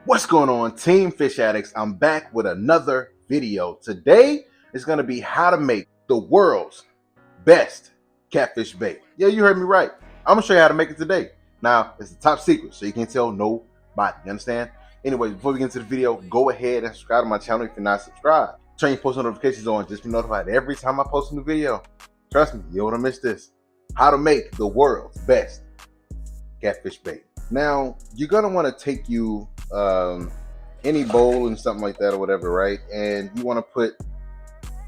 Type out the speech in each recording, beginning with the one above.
What's going on, Team Fish Addicts? I'm back with another video. Today is going to be how to make the world's best catfish bait. Yeah, you heard me right. I'm going to show you how to make it today. Now, it's a top secret, so you can't tell nobody. You understand? Anyway, before we get into the video, go ahead and subscribe to my channel if you're not subscribed. Turn your post notifications on just to be notified every time I post a new video. Trust me, you don't want to miss this. How to make the world's best catfish bait. Now, you're going to want to take you any bowl and something like that or whatever, right? And you want to put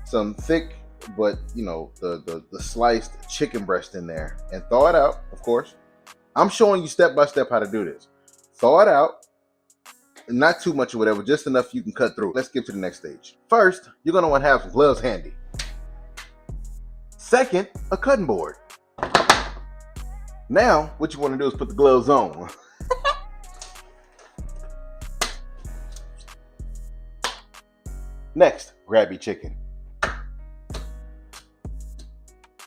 some thick but the sliced chicken breast in there and thaw it out. Of course, I'm showing you step by step how to do this. Thaw it out, not too much or whatever, just enough you can cut through. Let's get to the next stage. First, you're going to want to have some gloves handy. Second, a cutting board. Now what you want to do is put the gloves on. Next, grab your chicken.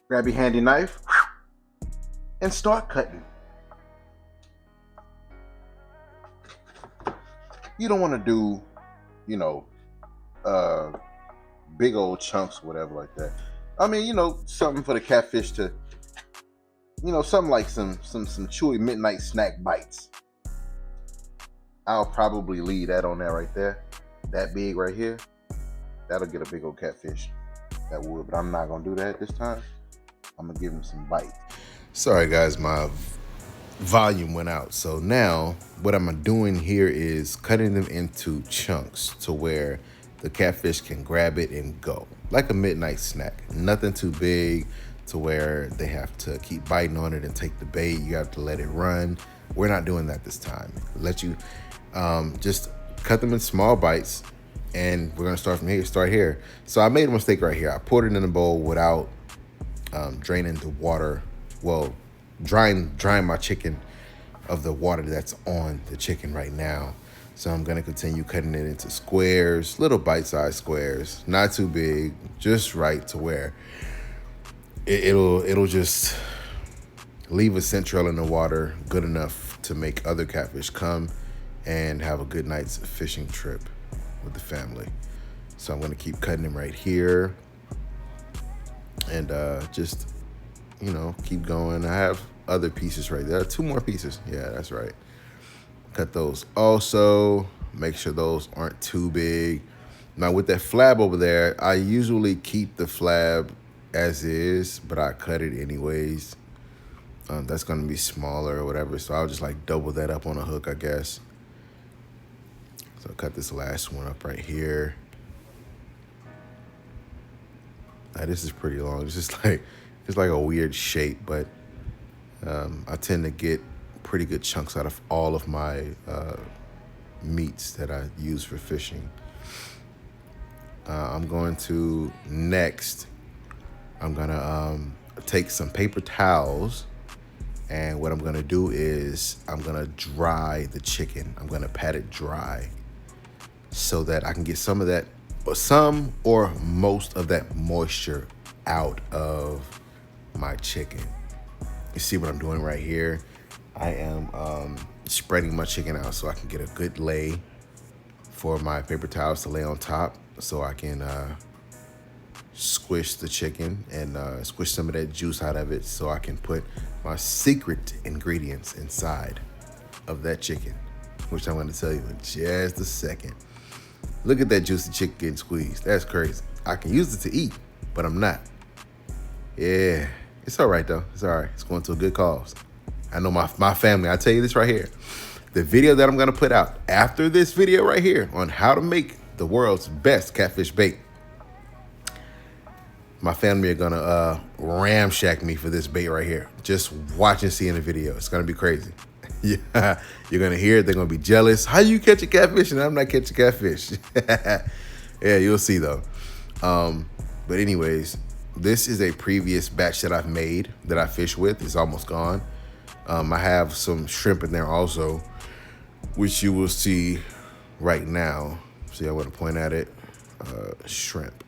Grab your handy knife and start cutting. You don't want to do, big old chunks or whatever like that. I mean, something for the catfish to, something like some chewy midnight snack bites. I'll probably leave that on there right there. That big right here. That'll get a big old catfish. That would, but I'm not gonna do that this time. I'm gonna give him some bites. Sorry guys, my volume went out. So now what I'm doing here is cutting them into chunks to where the catfish can grab it and go. Like a midnight snack. Nothing too big to where they have to keep biting on it and take the bait. You have to let it run. We're not doing that this time. Let you just cut them in small bites. And we're gonna start from here. Start here. So I made a mistake right here. I poured it in a bowl without draining the water. Well, drying my chicken of the water that's on the chicken right now. So I'm gonna continue cutting it into squares, little bite-sized squares, not too big, just right to where it'll just leave a scent trail in the water good enough to make other catfish come and have a good night's fishing trip with the family. So I'm going to keep cutting them right here and just keep going. I have other pieces right there. 2 more pieces. Yeah, that's right. Cut those also. Make sure those aren't too big. Now with that flab over there, I usually keep the flab as is, but I cut it anyways. That's going to be smaller or whatever, so I'll just like double that up on a hook, I guess. So I'll cut this last one up right here. Now this is pretty long. It's just like, it's like a weird shape, but I tend to get pretty good chunks out of all of my meats that I use for fishing. I'm going to next, I'm gonna take some paper towels, and what I'm gonna do is I'm gonna dry the chicken. I'm gonna pat it dry so that I can get some of that, or some or most of that moisture out of my chicken. You see what I'm doing right here? I am spreading my chicken out so I can get a good lay for my paper towels to lay on top, so I can squish the chicken and squish some of that juice out of it, so I can put my secret ingredients inside of that chicken, which I'm going to tell you in just a second. Look at that juicy chicken getting squeezed. That's crazy. I can use it to eat, but I'm not. Yeah, it's all right though. It's all right. It's going to a good cause. I know my family. I tell you this right here. The video that I'm going to put out after this video right here on how to make the world's best catfish bait, my family are going to ramshack me for this bait right here. Just watch and see in the video. It's going to be crazy. Yeah, you're going to hear it. They're going to be jealous. How you catch a catfish and I'm not catching catfish? Yeah, you'll see though. But anyways, this is a previous batch that I've made that I fish with. It's almost gone. I have some shrimp in there also, which you will see right now. See, I want to point at it. Shrimp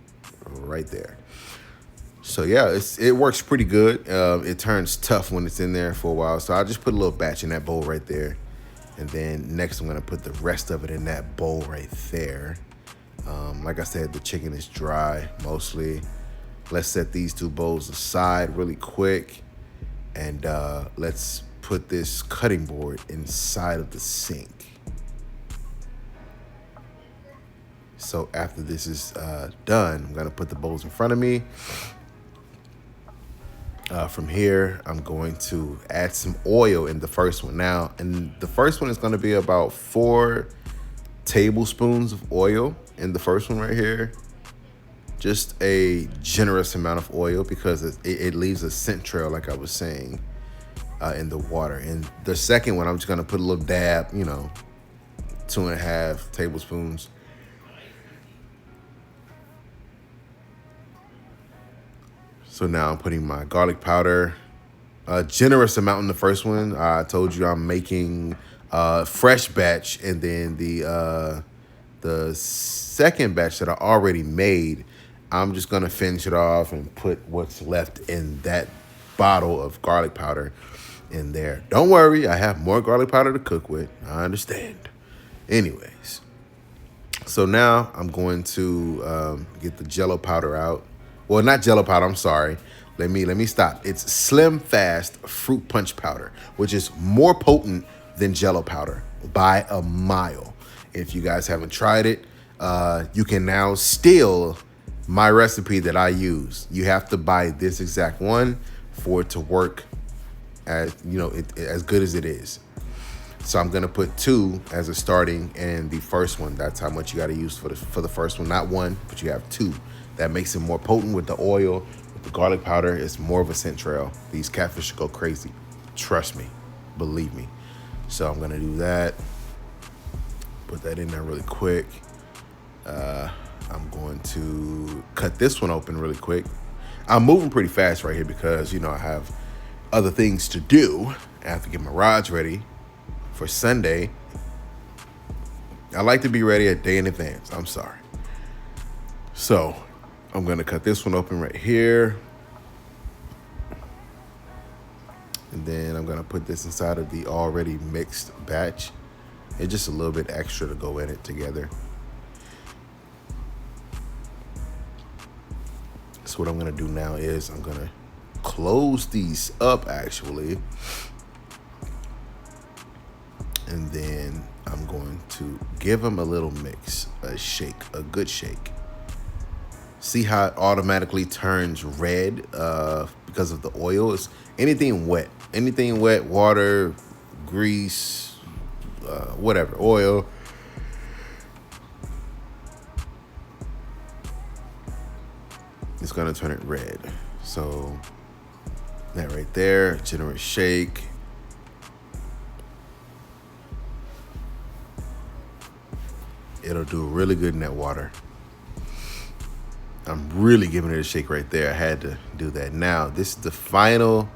right there. So yeah, it works pretty good. It turns tough when it's in there for a while. So I'll just put a little batch in that bowl right there. And then next I'm gonna put the rest of it in that bowl right there. Like I said, the chicken is dry mostly. Let's set these 2 bowls aside really quick. And let's put this cutting board inside of the sink. So after this is done, I'm gonna put the bowls in front of me. From here, I'm going to add some oil in the first one. Now, and the first one is gonna be about 4 tablespoons of oil in the first one right here. Just a generous amount of oil because it leaves a scent trail, like I was saying, in the water. And the second one, I'm just gonna put a little dab, 2.5 tablespoons. So now I'm putting my garlic powder, a generous amount in the first one. I told you I'm making fresh batch, and then the second batch that I already made, I'm just gonna finish it off and put what's left in that bottle of garlic powder in there. Don't worry, I have more garlic powder to cook with. I understand. Anyways, so now I'm going to get the Jello powder out. Well, not Jello powder, I'm sorry. Let me stop. It's Slim Fast Fruit Punch Powder, which is more potent than Jello powder by a mile. If you guys haven't tried it, you can now steal my recipe that I use. You have to buy this exact one for it to work as, as good as it is. So I'm gonna put 2 as a starting, and the first one, that's how much you gotta use for the first one. Not 1, but you have 2. That makes it more potent with the oil, with the garlic powder. It's more of a scent trail. These catfish go crazy. Trust me, believe me. So I'm gonna do that. Put that in there really quick. I'm going to cut this one open really quick. I'm moving pretty fast right here because, I have other things to do. I have to get my rods ready for Sunday. I like to be ready a day in advance. I'm sorry. So I'm gonna cut this one open right here. And then I'm gonna put this inside of the already mixed batch. It's just a little bit extra to go in it together. So what I'm gonna do now is I'm gonna close these up actually. And then I'm going to give them a little mix, a shake, a good shake. See how it automatically turns red because of the oil? It's anything wet, water, grease, whatever, oil. It's gonna turn it red. So that right there, generous shake. It'll do really good in that water. I'm really giving it a shake right there. I had to do that. Now, this is the final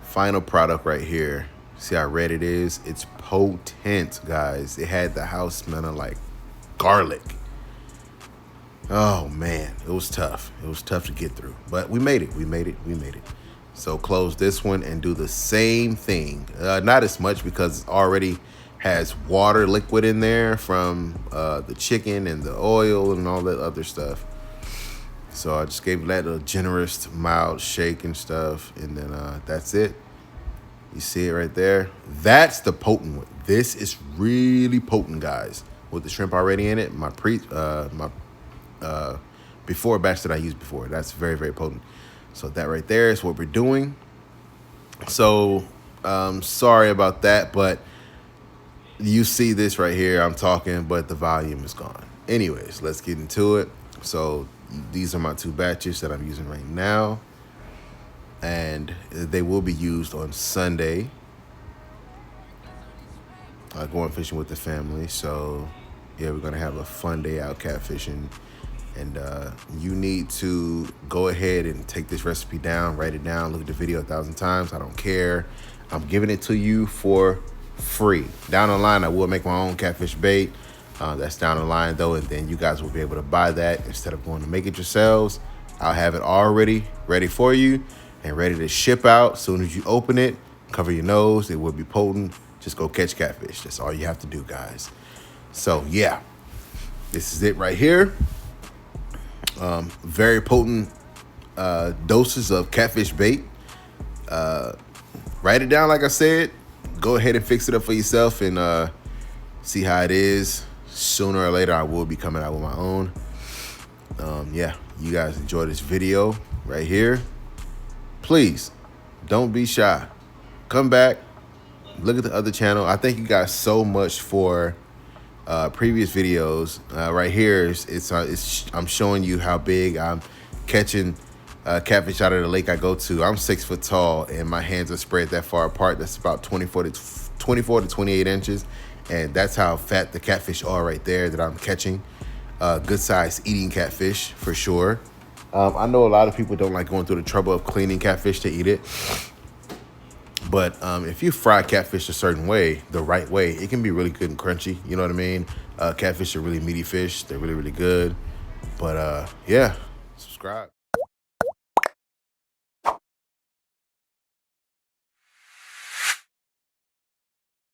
product right here. See how red it is? It's potent, guys. It had the house smelling like garlic. Oh, man. It was tough. It was tough to get through. But we made it. We made it. So close this one and do the same thing. Not as much because it already has water liquid in there from the chicken and the oil and all that other stuff. So I just gave that a generous, mild shake and stuff. And then that's it. You see it right there? That's the potent one. This is really potent, guys. With the shrimp already in it, my before batch that I used before. That's very, very potent. So that right there is what we're doing. So sorry about that, but you see this right here. I'm talking, but the volume is gone. Anyways, let's get into it. So these are my 2 batches that I'm using right now, and they will be used on Sunday. Going fishing with the family. So yeah, we're gonna have a fun day out catfishing. And you need to go ahead and take this recipe down, write it down, look at the video 1,000 times. I don't care. I'm giving it to you for free. Down the line, I will make my own catfish bait. That's down the line though, and then you guys will be able to buy that instead of going to make it yourselves. I'll have it already ready for you and ready to ship out. As soon as you open it, cover your nose. It will be potent, Just go catch catfish. That's all you have to do, guys. So yeah, this is it right here. Very potent doses of catfish bait. Write it down, like I said. Go ahead and fix it up for yourself and see how it is. Sooner or later, I will be coming out with my own. Yeah, you guys enjoy this video right here. Please, don't be shy. Come back. Look at the other channel. I thank you guys so much for previous videos. Right here, I'm showing you how big I'm catching catfish out of the lake I go to. I'm 6 foot tall and my hands are spread that far apart. That's about 24 to 28 inches. And that's how fat the catfish are right there that I'm catching. Good size eating catfish for sure. I know a lot of people don't like going through the trouble of cleaning catfish to eat it. But if you fry catfish a certain way, the right way, it can be really good and crunchy. You know what I mean? Catfish are really meaty fish. They're really, really good. But yeah, subscribe.